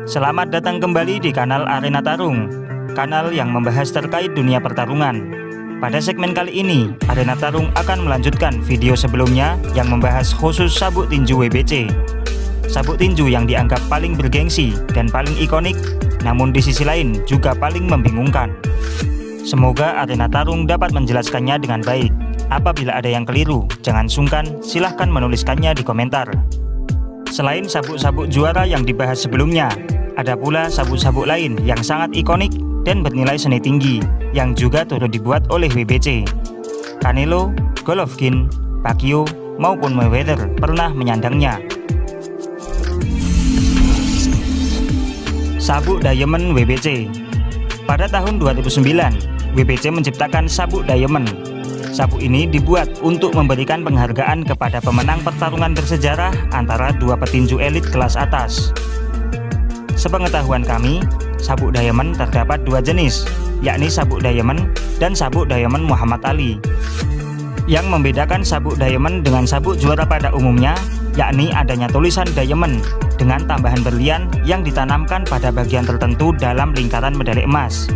Selamat datang kembali di kanal Arena Tarung, kanal yang membahas terkait dunia pertarungan. Pada segmen kali ini, Arena Tarung akan melanjutkan video sebelumnya yang membahas khusus sabuk tinju WBC. Sabuk tinju yang dianggap paling bergengsi dan paling ikonik, namun di sisi lain juga paling membingungkan. Semoga Arena Tarung dapat menjelaskannya dengan baik. Apabila ada yang keliru, jangan sungkan, silahkan menuliskannya di komentar. Selain sabuk-sabuk juara yang dibahas sebelumnya, ada pula sabuk-sabuk lain yang sangat ikonik dan bernilai seni tinggi yang juga turut dibuat oleh WBC. Canelo, Golovkin, Pacquiao, maupun Mayweather pernah menyandangnya. Sabuk Diamond WBC. Pada tahun 2009, WBC menciptakan sabuk Diamond. Sabuk ini dibuat untuk memberikan penghargaan kepada pemenang pertarungan bersejarah antara dua petinju elit kelas atas. Sepengetahuan kami, sabuk Diamond terdapat dua jenis, yakni sabuk Diamond dan sabuk Diamond Muhammad Ali. Yang membedakan sabuk Diamond dengan sabuk juara pada umumnya, yakni adanya tulisan Diamond dengan tambahan berlian yang ditanamkan pada bagian tertentu dalam lingkaran medali emas.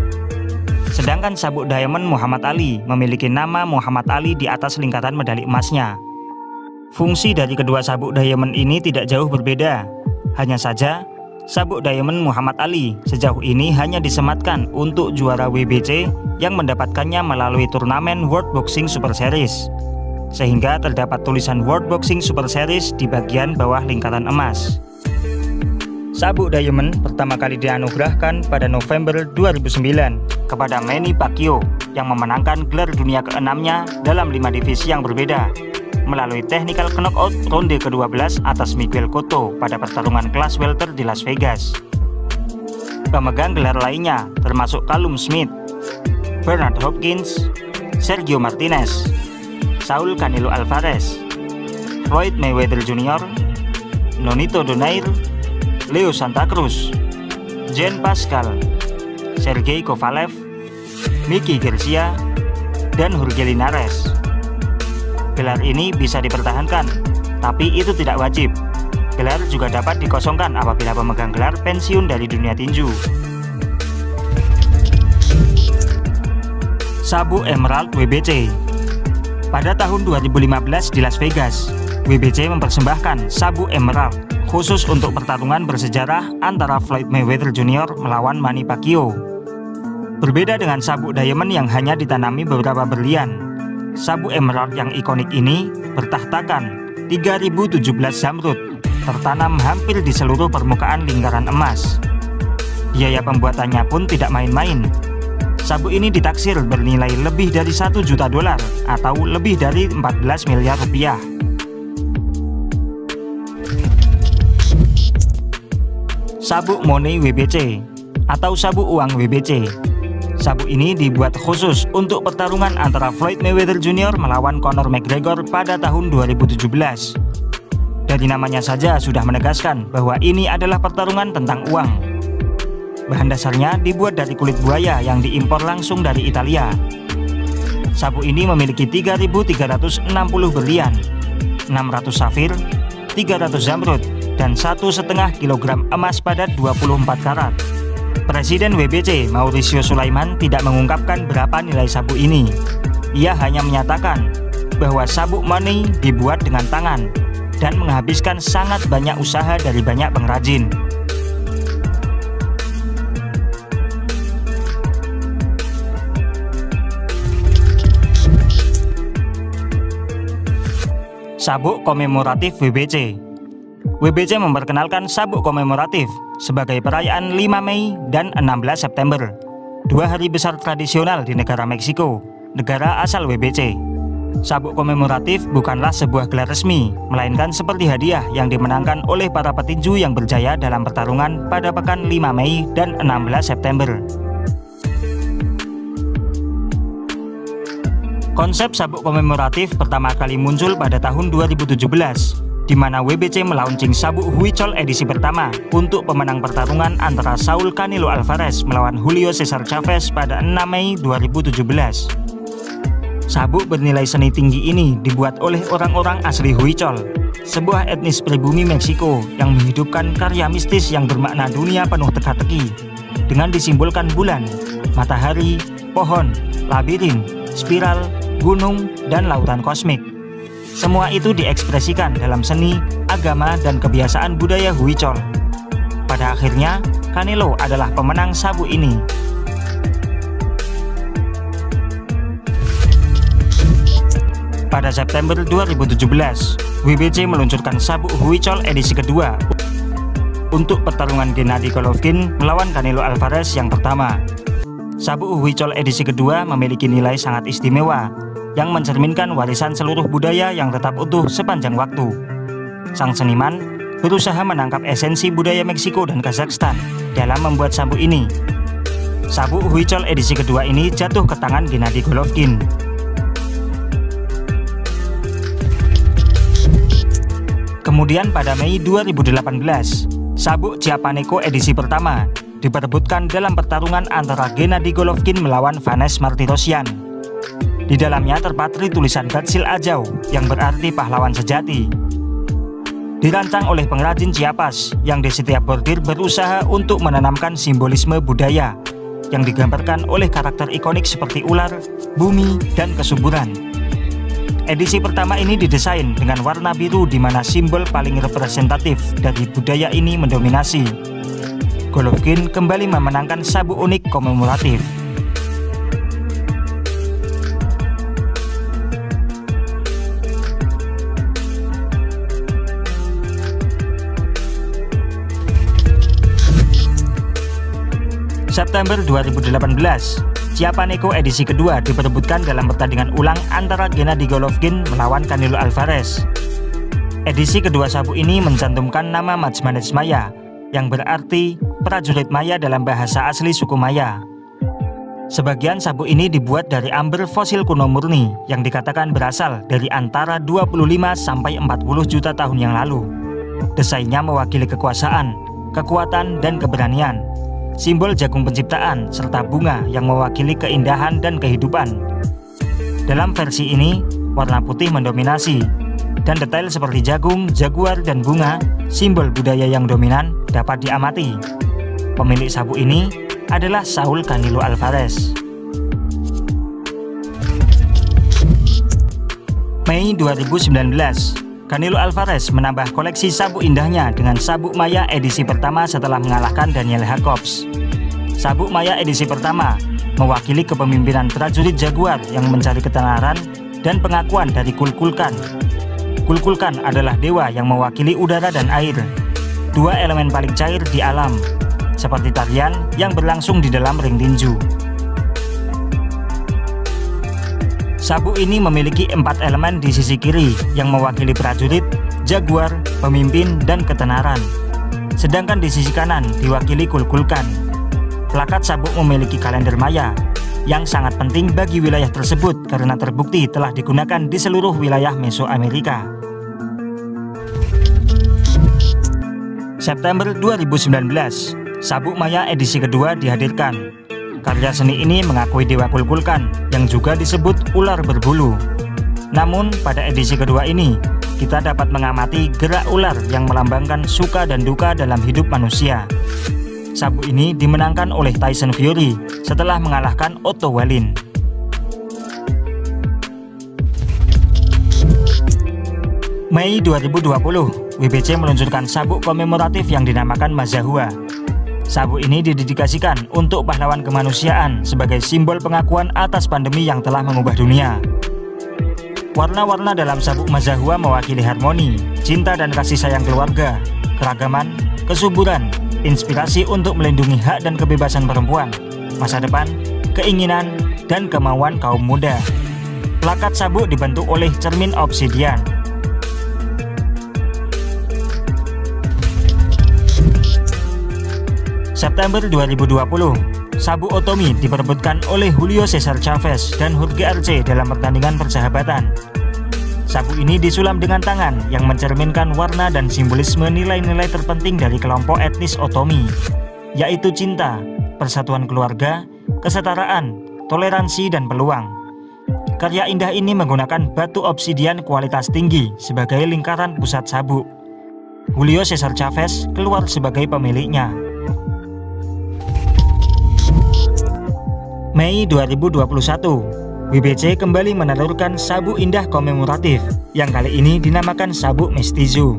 Sedangkan sabuk Diamond Muhammad Ali memiliki nama Muhammad Ali di atas lingkaran medali emasnya. Fungsi dari kedua sabuk Diamond ini tidak jauh berbeda. Hanya saja, sabuk Diamond Muhammad Ali sejauh ini hanya disematkan untuk juara WBC yang mendapatkannya melalui turnamen World Boxing Super Series. Sehingga terdapat tulisan World Boxing Super Series di bagian bawah lingkaran emas. Sabuk Diamond pertama kali dianugerahkan pada November 2009 kepada Manny Pacquiao yang memenangkan gelar dunia ke-6-nya dalam 5 divisi yang berbeda melalui technical knockout ronde ke-12 atas Miguel Cotto pada pertarungan kelas welter di Las Vegas. Pemegang gelar lainnya termasuk Callum Smith, Bernard Hopkins, Sergio Martinez, Saul Canelo Alvarez, Floyd Mayweather Jr., Nonito Donaire, Leo Santa Cruz, Jean Pascal, Sergey Kovalev, Mickey Garcia, dan Jorge Linares. Gelar ini bisa dipertahankan, tapi itu tidak wajib. Gelar juga dapat dikosongkan apabila pemegang gelar pensiun dari dunia tinju. Sabuk Emerald WBC. Pada tahun 2015 di Las Vegas, WBC mempersembahkan sabuk Emerald khusus untuk pertarungan bersejarah antara Floyd Mayweather Jr. melawan Manny Pacquiao. Berbeda dengan sabuk Diamond yang hanya ditanami beberapa berlian, sabuk Emerald yang ikonik ini bertahtakan 3017 zamrud tertanam hampir di seluruh permukaan lingkaran emas. Biaya pembuatannya pun tidak main-main. Sabuk ini ditaksir bernilai lebih dari $1 juta atau lebih dari 14 miliar rupiah. Sabuk Money WBC atau sabuk uang WBC. Sabuk ini dibuat khusus untuk pertarungan antara Floyd Mayweather Jr. melawan Conor McGregor pada tahun 2017. Dari namanya saja sudah menegaskan bahwa ini adalah pertarungan tentang uang. Bahan dasarnya dibuat dari kulit buaya yang diimpor langsung dari Italia. Sabuk ini memiliki 3.360 berlian, 600 safir, 300 zamrud, dan 1,5 kg emas padat 24 karat. Presiden WBC Mauricio Sulaiman tidak mengungkapkan berapa nilai sabuk ini. Ia hanya menyatakan bahwa sabuk Money dibuat dengan tangan dan menghabiskan sangat banyak usaha dari banyak pengrajin. Sabuk komemoratif WBC. WBC memperkenalkan sabuk komemoratif sebagai perayaan 5 Mei dan 16 September, 2 hari besar tradisional di negara Meksiko, negara asal WBC. Sabuk komemoratif bukanlah sebuah gelar resmi, melainkan seperti hadiah yang dimenangkan oleh para petinju yang berjaya dalam pertarungan pada pekan 5 Mei dan 16 September. Konsep sabuk komemoratif pertama kali muncul pada tahun 2017, di mana WBC melaunching sabuk Huichol edisi pertama untuk pemenang pertarungan antara Saul Canelo Alvarez melawan Julio Cesar Chavez pada 6 Mei 2017. Sabuk bernilai seni tinggi ini dibuat oleh orang-orang asli Huichol, sebuah etnis pribumi Meksiko yang menghidupkan karya mistis yang bermakna dunia penuh teka-teki dengan disimbolkan bulan, matahari, pohon, labirin, spiral, gunung, dan lautan kosmik. Semua itu diekspresikan dalam seni, agama, dan kebiasaan budaya Huichol. Pada akhirnya, Canelo adalah pemenang sabuk ini. Pada September 2017, WBC meluncurkan sabuk Huichol edisi kedua untuk pertarungan Gennady Golovkin melawan Canelo Alvarez yang pertama. Sabuk Huichol edisi kedua memiliki nilai sangat istimewa yang mencerminkan warisan seluruh budaya yang tetap utuh sepanjang waktu. Sang seniman berusaha menangkap esensi budaya Meksiko dan Kazakhstan dalam membuat sabuk ini. Sabuk Huichol edisi kedua ini jatuh ke tangan Gennady Golovkin. Kemudian pada Mei 2018, sabuk Chiapaneco edisi pertama diperebutkan dalam pertarungan antara Gennady Golovkin melawan Vanes Martirosyan. Di dalamnya terpatri tulisan Gatsil Ajau yang berarti pahlawan sejati. Dirancang oleh pengrajin Chiapas yang di setiap bordir berusaha untuk menanamkan simbolisme budaya yang digambarkan oleh karakter ikonik seperti ular, bumi, dan kesuburan. Edisi pertama ini didesain dengan warna biru di mana simbol paling representatif dari budaya ini mendominasi. Golovkin kembali memenangkan sabuk unik komemoratif. September 2018, Chiapaneco edisi kedua diperebutkan dalam pertandingan ulang antara Gennady Golovkin melawan Canelo Alvarez. Edisi kedua sabuk ini mencantumkan nama Majmanes Maya yang berarti prajurit Maya dalam bahasa asli suku Maya. Sebagian sabuk ini dibuat dari amber fosil kuno murni yang dikatakan berasal dari antara 25 sampai 40 juta tahun yang lalu. Desainnya mewakili kekuasaan, kekuatan, dan keberanian. Simbol jagung penciptaan serta bunga yang mewakili keindahan dan kehidupan. Dalam versi ini, warna putih mendominasi, dan detail seperti jagung, jaguar, dan bunga, simbol budaya yang dominan, dapat diamati. Pemilik sabuk ini adalah Saul Canelo Alvarez. Mei 2019, Canelo Alvarez menambah koleksi sabuk indahnya dengan sabuk Maya edisi pertama setelah mengalahkan Daniel Jacobs. Sabuk Maya edisi pertama mewakili kepemimpinan prajurit Jaguar yang mencari ketenaran dan pengakuan dari Kukulkan. Kukulkan adalah dewa yang mewakili udara dan air, dua elemen paling cair di alam, seperti tarian yang berlangsung di dalam ring tinju. Sabuk ini memiliki 4 elemen di sisi kiri yang mewakili prajurit, jaguar, pemimpin, dan ketenaran. Sedangkan di sisi kanan diwakili Kukulkan. Plakat sabuk memiliki kalender Maya yang sangat penting bagi wilayah tersebut karena terbukti telah digunakan di seluruh wilayah Mesoamerika. September 2019, sabuk Maya edisi kedua dihadirkan. Karya seni ini mengakui dewa Kukulkan yang juga disebut ular berbulu. Namun pada edisi kedua ini, kita dapat mengamati gerak ular yang melambangkan suka dan duka dalam hidup manusia. Sabuk ini dimenangkan oleh Tyson Fury setelah mengalahkan Otto Wallin. Mei 2020, WBC meluncurkan sabuk komemoratif yang dinamakan Mazahua. Sabuk ini didedikasikan untuk pahlawan kemanusiaan sebagai simbol pengakuan atas pandemi yang telah mengubah dunia. Warna-warna dalam sabuk Mazahua mewakili harmoni, cinta dan kasih sayang keluarga, keragaman, kesuburan, inspirasi untuk melindungi hak dan kebebasan perempuan, masa depan, keinginan, dan kemauan kaum muda. Plakat sabuk dibentuk oleh cermin obsidian. September 2020, sabuk Otomi diperebutkan oleh Julio Cesar Chavez dan Jorge Arce dalam pertandingan persahabatan. Sabuk ini disulam dengan tangan yang mencerminkan warna dan simbolisme nilai-nilai terpenting dari kelompok etnis Otomi, yaitu cinta, persatuan keluarga, kesetaraan, toleransi, dan peluang. karya indah ini menggunakan batu obsidian kualitas tinggi sebagai lingkaran pusat sabuk. Julio Cesar Chavez keluar sebagai pemiliknya. Mei 2021, WBC kembali menelurkan sabuk indah komemoratif yang kali ini dinamakan sabuk mestizo.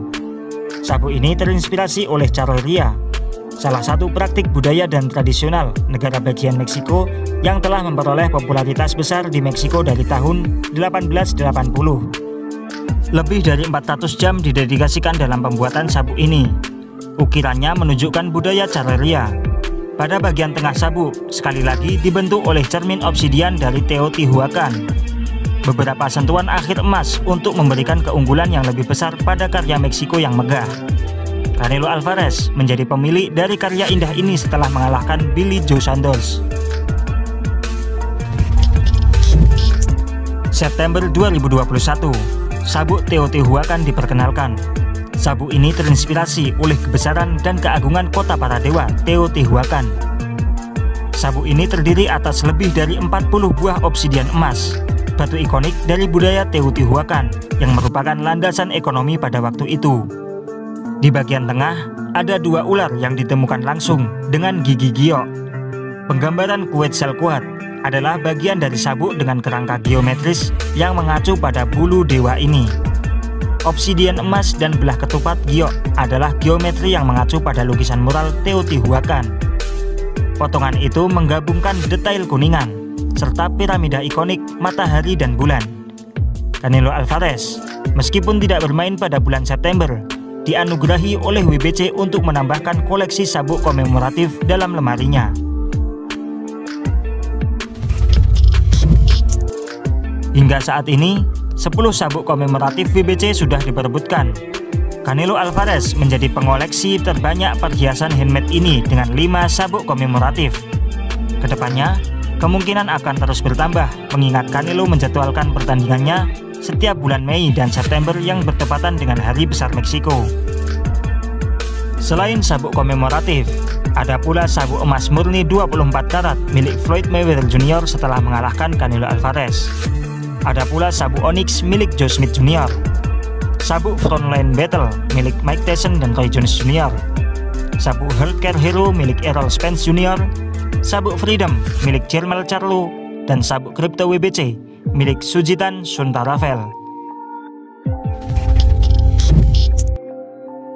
Sabuk ini terinspirasi oleh charreria, salah satu praktik budaya dan tradisional negara bagian Meksiko yang telah memperoleh popularitas besar di Meksiko dari tahun 1880. Lebih dari 400 jam didedikasikan dalam pembuatan sabuk ini. Ukirannya menunjukkan budaya charreria. Pada bagian tengah sabuk, sekali lagi dibentuk oleh cermin obsidian dari Teotihuacan. Beberapa sentuhan akhir emas untuk memberikan keunggulan yang lebih besar pada karya Meksiko yang megah. Canelo Alvarez menjadi pemilik dari karya indah ini setelah mengalahkan Billy Joe Saunders. September 2021, sabuk Teotihuacan diperkenalkan. Sabuk ini terinspirasi oleh kebesaran dan keagungan kota para dewa Teotihuacan. Sabuk ini terdiri atas lebih dari 40 buah obsidian emas, batu ikonik dari budaya Teotihuacan yang merupakan landasan ekonomi pada waktu itu. Di bagian tengah, ada dua ular yang ditemukan langsung dengan gigi giok. Penggambaran Quetzalcoatl adalah bagian dari sabuk dengan kerangka geometris yang mengacu pada bulu dewa ini. Obsidian emas dan belah ketupat giok adalah geometri yang mengacu pada lukisan mural Teotihuacan. Potongan itu menggabungkan detail kuningan, serta piramida ikonik matahari dan bulan. Canelo Alvarez, meskipun tidak bermain pada bulan September, dianugerahi oleh WBC untuk menambahkan koleksi sabuk komemoratif dalam lemarinya. Hingga saat ini, 10 sabuk komemoratif WBC sudah diperebutkan. Canelo Alvarez menjadi pengoleksi terbanyak perhiasan handmade ini dengan 5 sabuk komemoratif. Kedepannya, kemungkinan akan terus bertambah mengingat Canelo menjadwalkan pertandingannya setiap bulan Mei dan September yang bertepatan dengan Hari Besar Meksiko. Selain sabuk komemoratif, ada pula sabuk emas murni 24 karat milik Floyd Mayweather Jr. setelah mengalahkan Canelo Alvarez. Ada pula sabuk onyx milik Joe Smith Jr., sabuk Frontline Battle milik Mike Tyson dan Roy Jones Jr., sabuk Healthcare Hero milik Errol Spence Jr., sabuk Freedom milik Jermell Charlo, dan sabuk Crypto WBC milik Sujitan Suntaravel.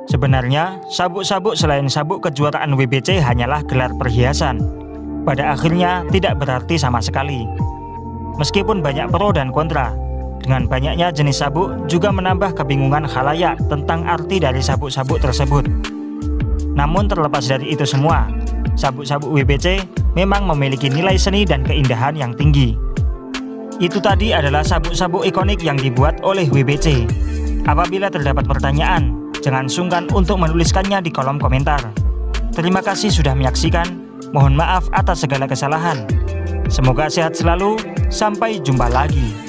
Sebenarnya, sabuk-sabuk selain sabuk kejuaraan WBC hanyalah gelar perhiasan. Pada akhirnya tidak berarti sama sekali. Meskipun banyak pro dan kontra, dengan banyaknya jenis sabuk juga menambah kebingungan khalayak tentang arti dari sabuk-sabuk tersebut. Namun terlepas dari itu semua, sabuk-sabuk WBC memang memiliki nilai seni dan keindahan yang tinggi. Itu tadi adalah sabuk-sabuk ikonik yang dibuat oleh WBC. Apabila terdapat pertanyaan, jangan sungkan untuk menuliskannya di kolom komentar. Terima kasih sudah menyaksikan, mohon maaf atas segala kesalahan. Semoga sehat selalu, sampai jumpa lagi.